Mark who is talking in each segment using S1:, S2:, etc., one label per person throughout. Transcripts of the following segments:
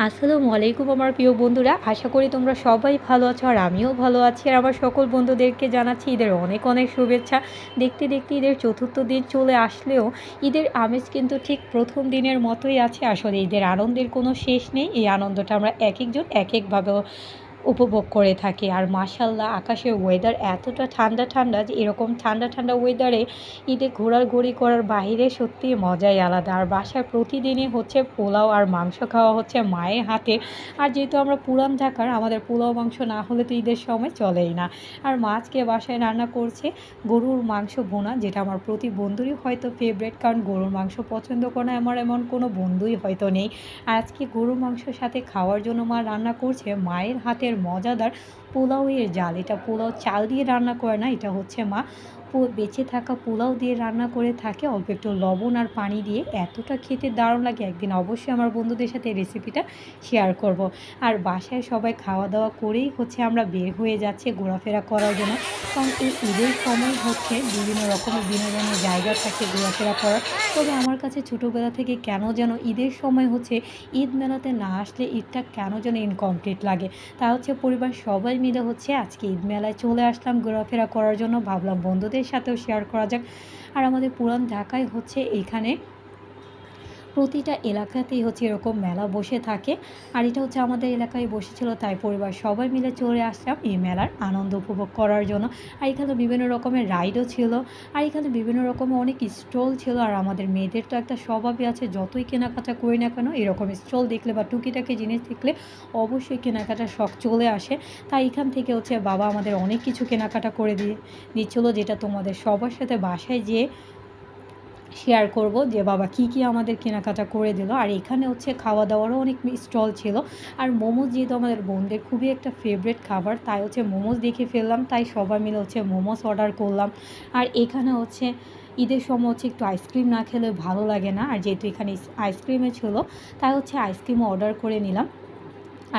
S1: আসসালামু আলাইকুম আমার প্রিয় বন্ধুরা, আশা করি তোমরা সবাই ভালো আছো আর আমিও ভালো আছি। আর আমার সকল বন্ধুদেরকে জানাচ্ছি ঈদের অনেক অনেক শুভেচ্ছা। দেখতে দেখতে ঈদের চতুর্থ দিন চলে আসলেও ঈদের আমেজ কিন্তু ঠিক প্রথম দিনের মতোই আছে। আসলে ঈদের আনন্দের কোনো শেষ নেই। এই আনন্দটা আমরা একেকজন একেকভাবে উপভোগ করে থাকি। আর মাশাআল্লাহ আকাশের ওয়েদার এতটা ঠান্ডা ঠান্ডা যে এরকম ঠান্ডা ঠান্ডা ওয়েদারে ঈদে ঘোরাঘুরি করার বাইরে সত্যিই মজাই আলাদা। আর বাসায় প্রতিদিনই হচ্ছে পোলাও আর মাংস খাওয়া হচ্ছে মায়ের হাতে। আর যেহেতু আমরা পুরান ঢাকার, আমাদের পোলাও মাংস না হলে তো ঈদের সময় চলেই না। আর মা আজকে বাসায় রান্না করছে গরুর মাংস ভুনা, যেটা আমার প্রতি বন্ধুরই হয়তো ফেভারিট, কারণ গরুর মাংস পছন্দ করে না আমার এমন কোনো বন্ধুই হয়তো নেই। আর আজকে গরুর মাংসের সাথে খাওয়ার জন্য মা রান্না করছে মায়ের হাতের মজাদার পোলাওয়ের জাল। এটা পোলাও চাল দিয়ে রান্না করে না, এটা হচ্ছে মা বেঁচে থাকা পোলাও দিয়ে রান্না করে থাকে, অল্প একটু লবণ আর পানি দিয়ে। এতটা খেতে দারুণ লাগে, একদিন অবশ্যই আমার বন্ধুদের সাথে এই রেসিপিটা শেয়ার করব। আর বাসায় সবাই খাওয়া দাওয়া করেই হচ্ছে আমরা বের হয়ে যাচ্ছি ঘোরাফেরা করার জন্য, কারণ এই ঈদের সময় হচ্ছে বিভিন্ন রকমের বিনোদনের জায়গা থাকে ঘোরাফেরা করার। তবে আমার কাছে ছোটোবেলা থেকে কেন যেন ঈদের সময় হচ্ছে ঈদ মেলাতে না আসলে ঈদটা কেন যেন ইনকমপ্লিট লাগে। তা হচ্ছে পরিবার সবাই মিলে হচ্ছে আজকে ঈদ মেলায় চলে আসলাম ঘোরাফেরা করার জন্য, ভাবলাম বন্ধুদের সাথেও শেয়ার করা যাক। আর আমাদের পুরান ঢাকায় হচ্ছে এখানে প্রতিটা এলাকাতেই হচ্ছে এরকম মেলা বসে থাকে। আর এটা হচ্ছে আমাদের এলাকায় বসেছিল, তাই পরিবার সবাই মিলে চলে আসলাম এই মেলার আনন্দ উপভোগ করার জন্য। আর এখানে বিভিন্ন রকমের রাইডও ছিল, আর এখানে বিভিন্ন রকমের অনেক স্টল ছিল। আর আমাদের মেয়েদের তো একটা স্বভাবই আছে, যতই কেনাকাটা করি না কেন এরকম স্টল দেখলে বা টুকিটাকি জিনিস দেখলে অবশ্যই কেনাকাটার শখ চলে আসে। তাই এখান থেকে হচ্ছে বাবা আমাদের অনেক কিছু কেনাকাটা করে দিচ্ছিলো, যেটা তোমাদের সবার সাথে বাসায় যেয়ে শেয়ার করব যে বাবা কী কী আমাদের কেনাকাটা করে দিল। আর এখানে হচ্ছে খাওয়া দাওয়ারও অনেক স্টল ছিল। আর মোমোজ যেহেতু আমাদের বোনদের খুবই একটা ফেভারিট খাবার, তাই হচ্ছে মোমোজ দেখে ফেললাম, তাই সবাই মিলে হচ্ছে মোমোজ অর্ডার করলাম। আর এখানে হচ্ছে ঈদের সময় হচ্ছে একটু আইসক্রিম না খেলে ভালো লাগে না, আর যেহেতু এখানে আইসক্রিমে ছিল তাই হচ্ছে আইসক্রিমও অর্ডার করে নিলাম।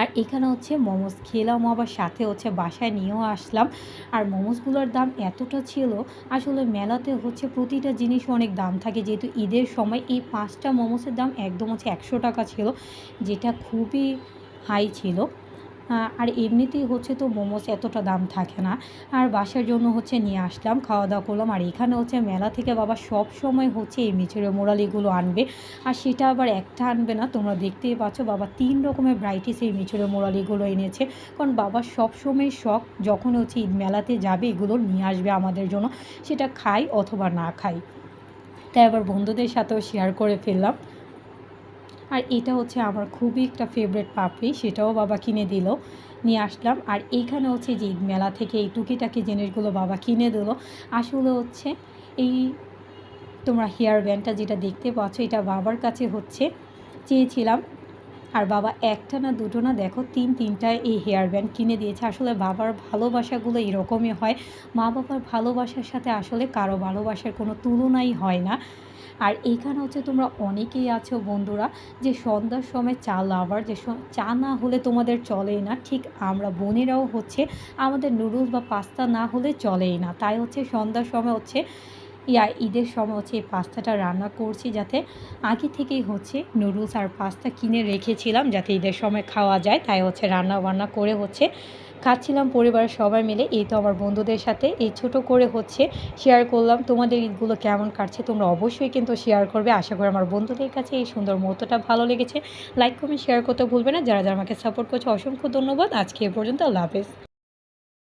S1: আর এখানে হচ্ছে মোমোস খেলাম, আবার সাথে হচ্ছে বাসায় নিয়েও আসলাম। আর মোমোসগুলোর দাম এতটা ছিল, আসলে মেলাতে হচ্ছে প্রতিটা জিনিস অনেক দাম থাকে, যেহেতু ঈদের সময় এই 5টা মোমোসের দাম একদম হচ্ছে 100 টাকা ছিল, যেটা খুবই হাই ছিল। আর এমনিতেই হচ্ছে তো মোমোস এতটা দাম থাকে না। আর বাসার জন্য হচ্ছে নিয়ে আসলাম, খাওয়া দাওয়া করলাম। আর এখানে হচ্ছে মেলা থেকে বাবা সব সময় হচ্ছে এই মিচড়ে মোড়ালিগুলো আনবে, আর সেটা আবার একটা আনবে না, তোমরা দেখতেই পাচ্ছ বাবা 3 রকমের ভ্যারাইটিস এই মিচড়ে মোড়ালিগুলো এনেছে। কারণ বাবার সবসময় শখ যখন হচ্ছে ঈদ মেলাতে যাবে এগুলো নিয়ে আসবে আমাদের জন্য, সেটা খাই অথবা না খাই। তাই আবার বন্ধুদের সাথেও শেয়ার করে ফেললাম। আর এটা হচ্ছে আমার খুবই একটা ফেভারিট পাপড়ি, সেটাও বাবা কিনে দিল, নিয়ে আসলাম। আর এইখানে হচ্ছে যে ঈদ মেলা থেকে এই টুকিটাকি জিনিসগুলো বাবা কিনে দিল। আসলে হচ্ছে এই তোমরা হেয়ার ব্যান্ডটা যেটা দেখতে পাচ্ছ এটা বাবার কাছে হচ্ছে চেয়েছিলাম। আর বাবা একটা না দুটো না দেখো তিনটা এই হেয়ার ব্যান্ড কিনে দিয়েছে। আসলে বাবার ভালোবাসাগুলো এরকমই হয়, মা বাবার ভালোবাসার সাথে আসলে কারো ভালোবাসার কোনো তুলনাই হয় না। আর এইখানে হচ্ছে তোমরা অনেকেই আছো বন্ধুরা যে সন্ধ্যার সময় চা লাভার, যে চা না হলে তোমাদের চলেই না, ঠিক আমরা বোনেরাও হচ্ছে আমাদের নুডলস বা পাস্তা না হলে চলেই না। তাই হচ্ছে সন্ধ্যার সময় হচ্ছে ঈদের সময় হচ্ছে এই পাস্তাটা রান্না করছি, যাতে আগে থেকেই হচ্ছে নুডলস আর পাস্তা কিনে রেখেছিলাম যাতে ঈদের সময় খাওয়া যায়। তাই হচ্ছে রান্না বান্না করে হচ্ছে খাচ্ছিলাম পরিবারের সবাই মিলে। এই তো আমার বন্ধুদের সাথে এই ছোট করে হচ্ছে শেয়ার করলাম। তোমাদের ঈদগুলো কেমন কাটছে তোমরা অবশ্যই কিন্তু শেয়ার করবে। আশা করি আমার বন্ধুদের কাছে এই সুন্দর মুহূর্তটা ভালো লেগেছে। লাইক কমেন্ট শেয়ার করতে ভুলবে না। যারা যারা আমাকে সাপোর্ট করছে অসংখ্য ধন্যবাদ। আজকে এ পর্যন্ত, আল্লাহ হাফেজ।